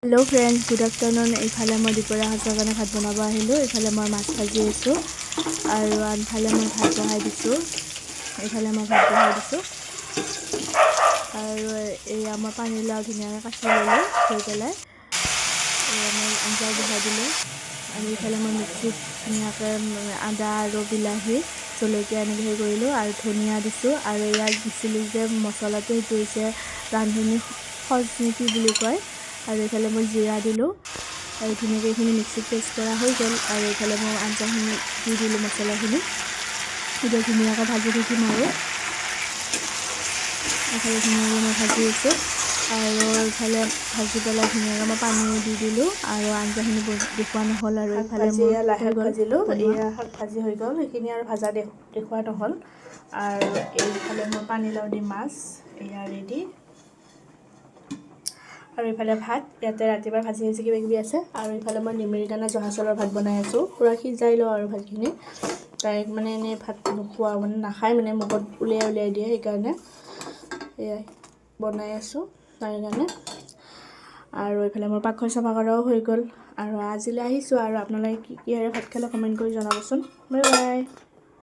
Hello friends, good afternoon. इफाले मैं दुपरिया साजर कारण भात बनाब आहिलो। इफाले मैं माछ भाजी आছোঁ और आनफाले मैं भात बहाई दिছোঁ। इफाले मैं भात बहाई दिছোঁ और एया मैं पानीलाउ धुनियाके काटि ललो थৈ पेলাই मैं आंजा बहाई दिलो और इफाले मैं मिक्सित धुनियाके आदा और बिलाही जलकिया एनेके हे करिलो और धनिया दिছোঁ और एया दिছিলোঁ जे मसलाটো हेतु হৈছে रांधुनी सज नेকি বুলি কয়। और इफाले मैं जीरा दिलो और धुनियाके एखिनि मिक्सित पेस्ट करा हो गल और इफाले मैं आंजाखिनि दी दिलो मसलाखिनि इटा धुनियाके भाजी থাকিম और इफाले धुनियाके मैं भाजी आছোঁ और इफाले भाजी पेलाई धुनियाके मैं पानी दी दिलो और आंजाखिनि देखुवा নহल और इफाले मैं लाहे भाजिलो एया শাক भाजी হৈ গল एखिनि और भाजा देखुवा নহल और इफाले मैं पानीलाउ দি माछ एया रेडी और इफाले भात इते रातिबार भाजी হৈছে কিবা কিবি আছে और इफाले मैं निमेरी दाना जहा चाउলৰ भात বনাই আছো পুৰা সিজাই লো और ভাতখিনি ডাইৰেক্ট মানে এনে ভাত নোখোৱা মানে নাখায় মানে মুখত উলিয়াই দিয়ে সেইকাৰণে এয়া বনাই আছো তাই কাৰণে और इफाले মোৰ পাকঘৰ চাফা কৰাও হৈ গল और আজিলৈ আহিছো और আপোনালোকে কি কিহেৰে ভাত খালে কমেন্ট কৰি জনাবচোন। Bye bye.